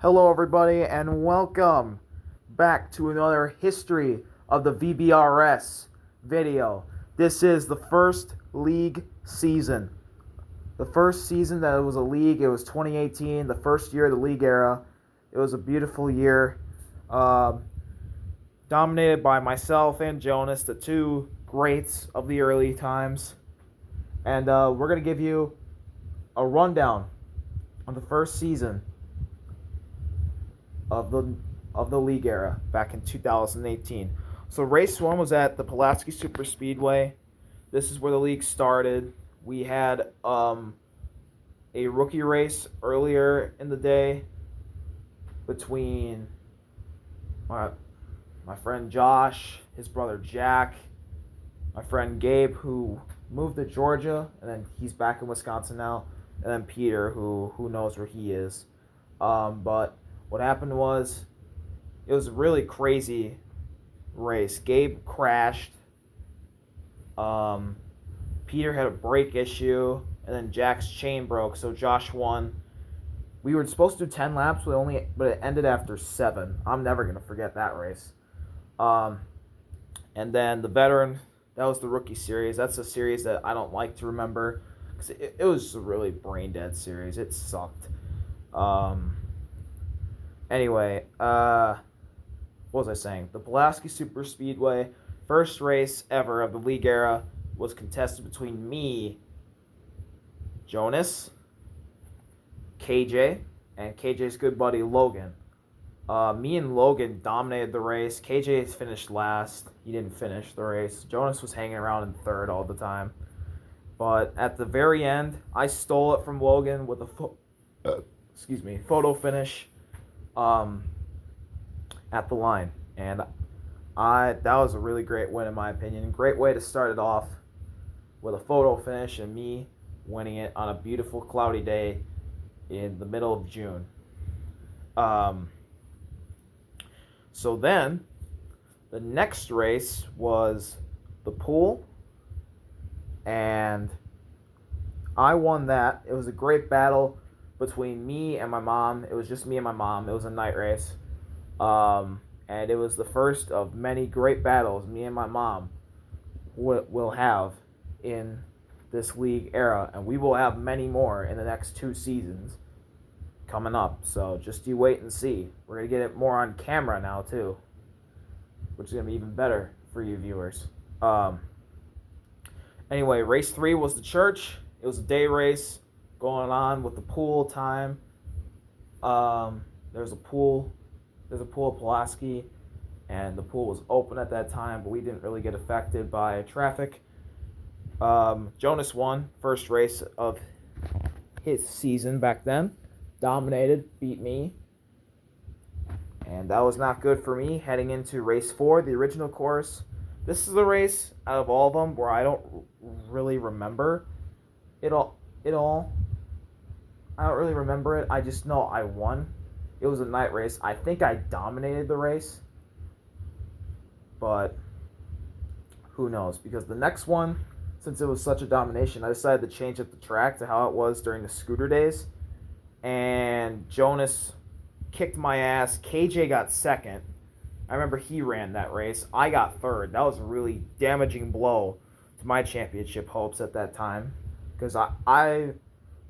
Hello, everybody, and welcome back to another History of the VBRS video. This is the first league season. The first season that it was a league, it was 2018, the first year of the league era. It was a beautiful year, dominated by myself and Jonas, the two greats of the early times. And we're going to give you a rundown on the first season of the league era back in 2018. So race 1 was at the Pulaski Super Speedway. This is where the league started. We had a rookie race earlier in the day between my friend Josh, his brother Jack, my friend Gabe, who moved to Georgia, and then he's back in Wisconsin now, and then Peter, who knows where he is. But what happened was, it was a really crazy race. Gabe crashed. Peter had a brake issue, and then Jack's chain broke, so Josh won. We were supposed to do 10 laps, but it ended after 7. I'm never going to forget that race. And then the veteran, that was the rookie series. That's a series that I don't like to remember, because it was a really brain-dead series. It sucked. Anyway, what was I saying? The Pulaski Super Speedway, first race ever of the league era, was contested between me, Jonas, KJ, and KJ's good buddy Logan. Me and Logan dominated the race. KJ finished last. He didn't finish the race. Jonas was hanging around in third all the time. But at the very end, I stole it from Logan with a photo finish at the line, and that was a really great win in my opinion. Great way to start it off with a photo finish and me winning it on a beautiful cloudy day in the middle of June. So then the next race was the pool, and I won that. It was a great battle between me and my mom. It was just me and my mom. It was a night race. And it was the first of many great battles me and my mom will have in this league era. And we will have many more in the next 2 seasons coming up. So just you wait and see. We're going to get it more on camera now too, which is going to be even better for you viewers. Anyway, race 3 was the church. It was a day race going on with the pool time. There's a pool at Pulaski, and the pool was open at that time, but we didn't really get affected by traffic. Jonas won first race of his season back then. Dominated, beat me. And that was not good for me heading into race 4, the original course. This is the race out of all of them where I don't really remember it all. I don't really remember it. I just know I won. It was a night race. I think I dominated the race, but who knows? Because the next one, since it was such a domination, I decided to change up the track to how it was during the scooter days. And Jonas kicked my ass. KJ got second. I remember he ran that race. I got third. That was a really damaging blow to my championship hopes at that time, because I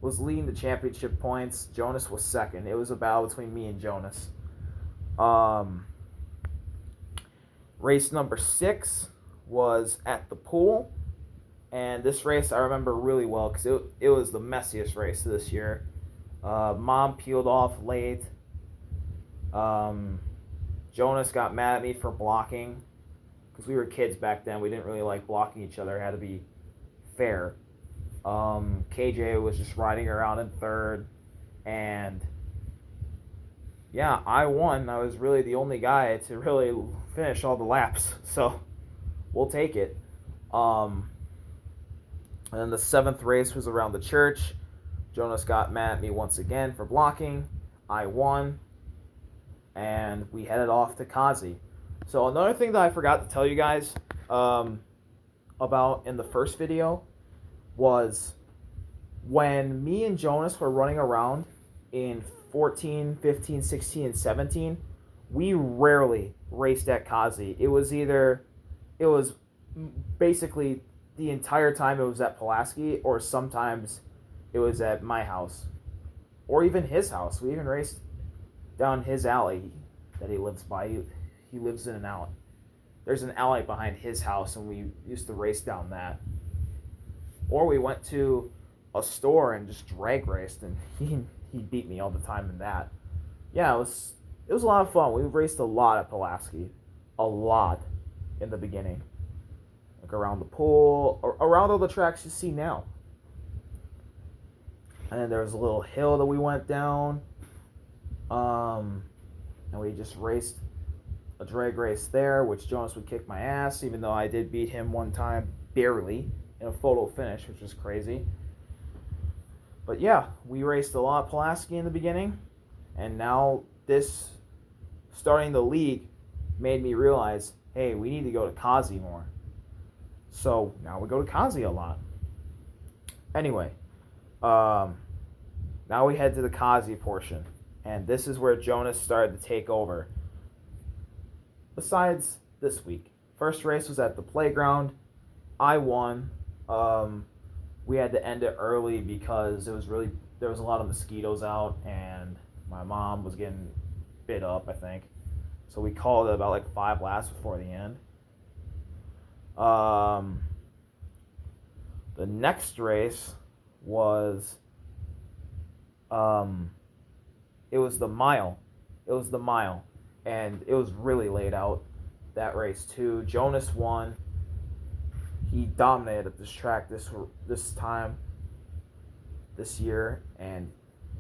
was leading the championship points. Jonas was second. It was a battle between me and Jonas. Race number 6 was at the pool. And this race I remember really well because it was the messiest race this year. Mom peeled off late. Jonas got mad at me for blocking, because we were kids back then. We didn't really like blocking each other. It had to be fair. KJ was just riding around in third, and yeah, I won. I was really the only guy to really finish all the laps, so we'll take it. And then the 7th race was around the church. Jonas got mad at me once again for blocking. I won, and we headed off to Kazi. So another thing that I forgot to tell you guys about in the first video was when me and Jonas were running around in 14, 15, 16, and 17, we rarely raced at Kazi. It was basically the entire time it was at Pulaski, or sometimes it was at my house, or even his house. We even raced down his alley that he lives by. He lives in an alley. There's an alley behind his house, and we used to race down that. Or we went to a store and just drag raced, and he beat me all the time in that. Yeah, it was a lot of fun. We raced a lot at Pulaski, a lot in the beginning, like around the pool, or around all the tracks you see now. And then there was a little hill that we went down, and we just raced a drag race there, which Jonas would kick my ass, even though I did beat him one time, barely, in a photo finish, which was crazy. But yeah, we raced a lot of Pulaski in the beginning, and now this, starting the league, made me realize, hey, we need to go to Kazi more. So now we go to Kazi a lot. Anyway, now we head to the Kazi portion, and this is where Jonas started to take over. Besides this week, first race was at the playground. I won. We had to end it early because there was a lot of mosquitoes out, and my mom was getting bit up, I think. So we called it about like 5 laps before the end. The next race was it was the mile. And it was really laid out, that race too. Jonas won. He dominated this track this time, this year, and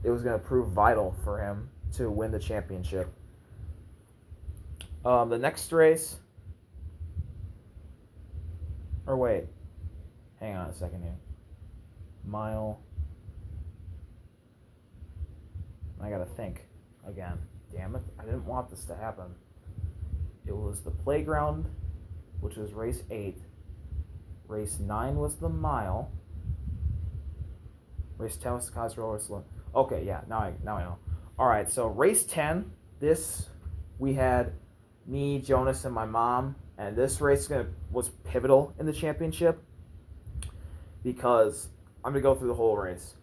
it was going to prove vital for him to win the championship. The next race, or wait, hang on a second here. Mile. I gotta think again. Damn it, I didn't want this to happen. It was the playground, which was race 8. Race 9 was the mile. Race 10 was the Kazi roller slope. Okay, yeah, now I know. Alright, so race 10, we had me, Jonas, and my mom, and this race was pivotal in the championship because I'm going to go through the whole race.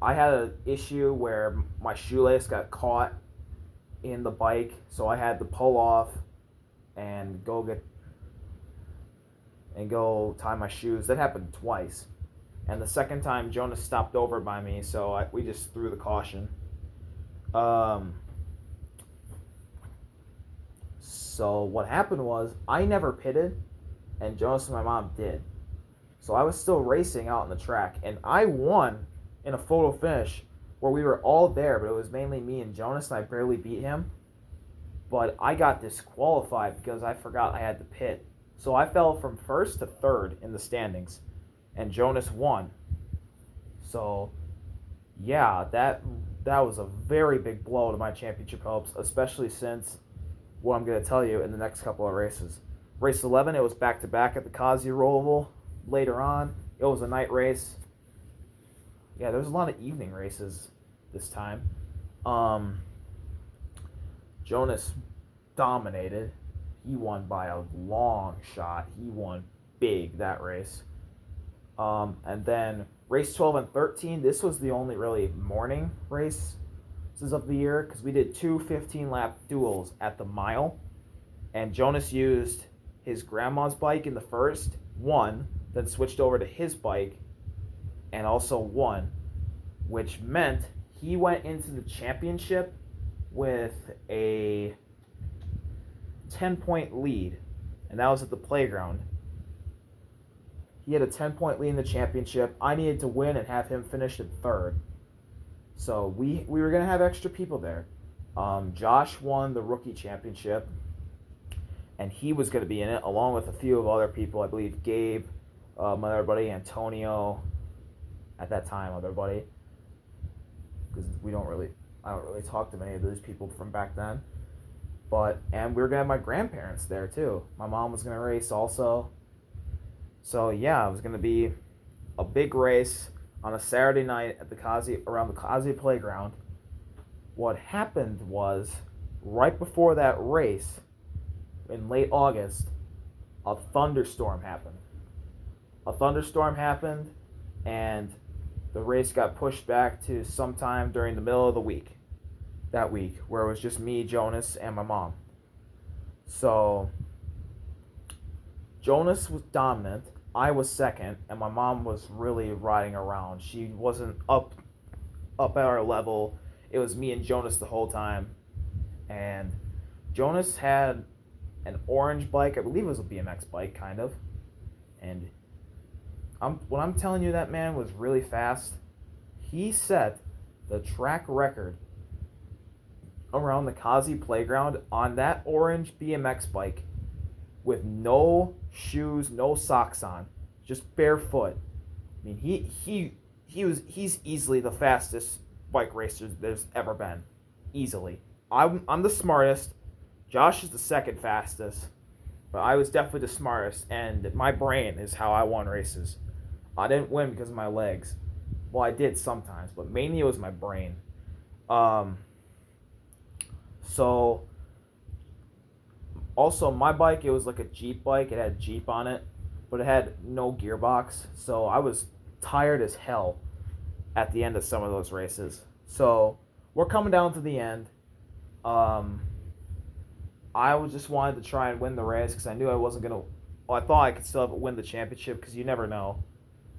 I had an issue where my shoelace got caught in the bike, so I had to pull off and go tie my shoes. That happened twice, and the second time Jonas stopped over by me, so we just threw the caution. So what happened was I never pitted, and Jonas and my mom did. So I was still racing out on the track, and I won in a photo finish where we were all there, but it was mainly me and Jonas, and I barely beat him. But I got disqualified because I forgot I had to pit. So I fell from first to third in the standings, and Jonas won. So, yeah, that was a very big blow to my championship hopes, especially since what I'm going to tell you in the next couple of races. Race 11, it was back-to-back at the Kazi Rollable. Later on, it was a night race. Yeah, there was a lot of evening races this time. Jonas dominated. He won by a long shot. He won big that race. And then race 12 and 13, this was the only really morning races of the year because we did 2 15-lap duels at the mile. And Jonas used his grandma's bike in the first, won, then switched over to his bike and also won, which meant he went into the championship with a 10-point lead, and that was at the playground. He had a 10-point lead in the championship. I needed to win and have him finish in third. So we were going to have extra people there. Josh won the rookie championship, and he was going to be in it along with a few of other people. I believe Gabe, my other buddy, Antonio, at that time, other buddy, because I don't really talk to many of those people from back then. And we were going to have my grandparents there too. My mom was going to race also. So yeah, it was going to be a big race on a Saturday night at around the Kazi playground. What happened was, right before that race, in late August, a thunderstorm happened. A thunderstorm happened, and the race got pushed back to sometime during the middle of the week. That week, where it was just me, Jonas, and my mom. So, Jonas was dominant. I was second, and my mom was really riding around. She wasn't up at our level. It was me and Jonas the whole time. And Jonas had an orange bike. I believe it was a BMX bike, kind of. And when I'm telling you that man was really fast, he set the track record around the Kazi playground on that orange BMX bike with no shoes, no socks on, just barefoot. I mean, he's easily the fastest bike racer there's ever been, easily. I'm the smartest. Josh is the second fastest, but I was definitely the smartest, and my brain is how I won races. I didn't win because of my legs. Well, I did sometimes, but mainly it was my brain. So, also my bike, it was like a Jeep bike. It had Jeep on it, but it had no gearbox. So I was tired as hell at the end of some of those races. So we're coming down to the end. I just wanted to try and win the race because I knew I wasn't gonna. Well, I thought I could still win the championship because you never know.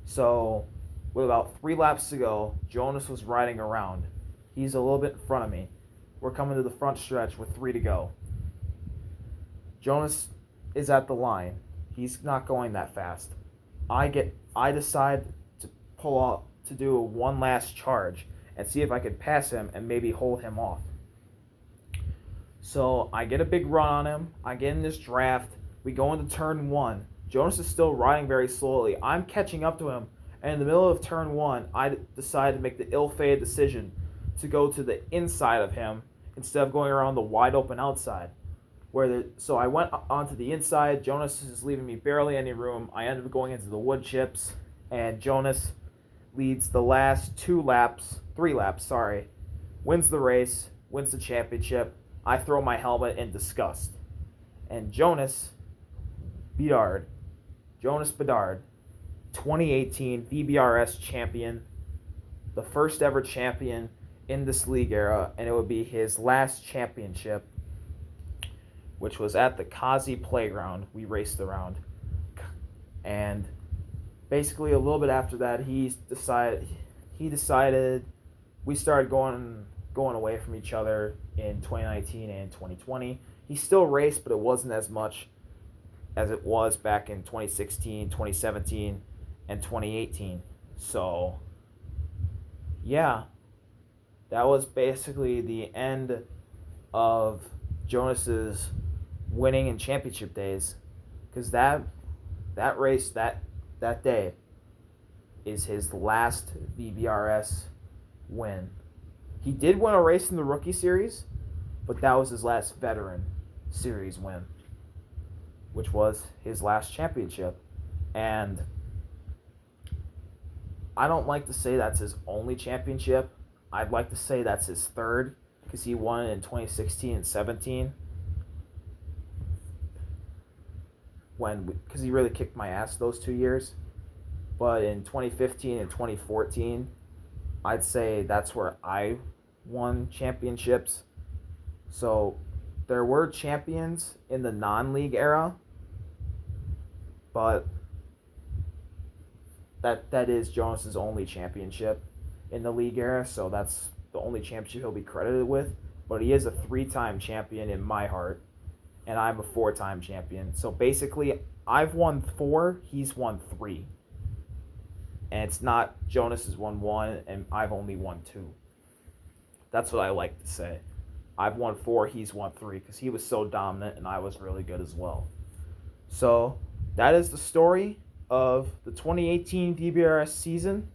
So with about 3 laps to go, Jonas was riding around. He's a little bit in front of me. We're coming to the front stretch with 3 to go. Jonas is at the line. He's not going that fast. I decide to pull off to do one last charge and see if I could pass him and maybe hold him off. So I get a big run on him. I get in this draft. We go into turn 1. Jonas is still riding very slowly. I'm catching up to him. And in the middle of turn 1, I decide to make the ill-fated decision to go to the inside of him instead of going around the wide open outside. So I went onto the inside. Jonas is leaving me barely any room. I ended up going into the wood chips, and Jonas leads the last 3 laps, wins the race, wins the championship. I throw my helmet in disgust. And Jonas Bedard, 2018 VBRS champion, the first ever champion in this league era, and it would be his last championship, which was at the Kazi playground. We raced around, and basically a little bit after that, he decided we started going away from each other in 2019 and 2020. He still raced, but it wasn't as much as it was back in 2016, 2017, and 2018. So, yeah, that was basically the end of Jonas's winning and championship days, because that race that day is his last VBRS win. He did win a race in the rookie series, but that was his last veteran series win, which was his last championship. And I don't like to say that's his only championship. I'd like to say that's his third, because he won it in 2016 and 17. Because he really kicked my ass those 2 years. But in 2015 and 2014, I'd say that's where I won championships. So there were champions in the non-league era, but that is Jonas's only championship in the league era, so that's the only championship he'll be credited with. But he is a 3-time champion in my heart, and I'm a 4-time champion. So basically, I've won 4, he's won 3. And it's not Jonas has won 1 and I've only won 2. That's what I like to say. I've won 4, he's won 3, because he was so dominant and I was really good as well. So that is the story of the 2018 VBRS season,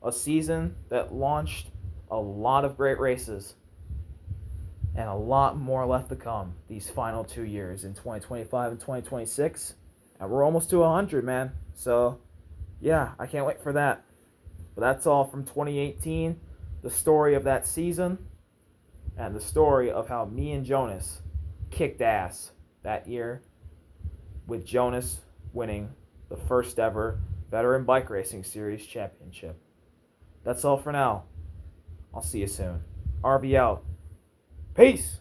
a season that launched a lot of great races and a lot more left to come these final 2 years in 2025 and 2026. And we're almost to 100, man. So, yeah, I can't wait for that. But that's all from 2018, the story of that season. and the story of how me and Jonas kicked ass that year, with Jonas winning the first ever Veteran Bike Racing Series championship. That's all for now. I'll see you soon. RV out. Peace!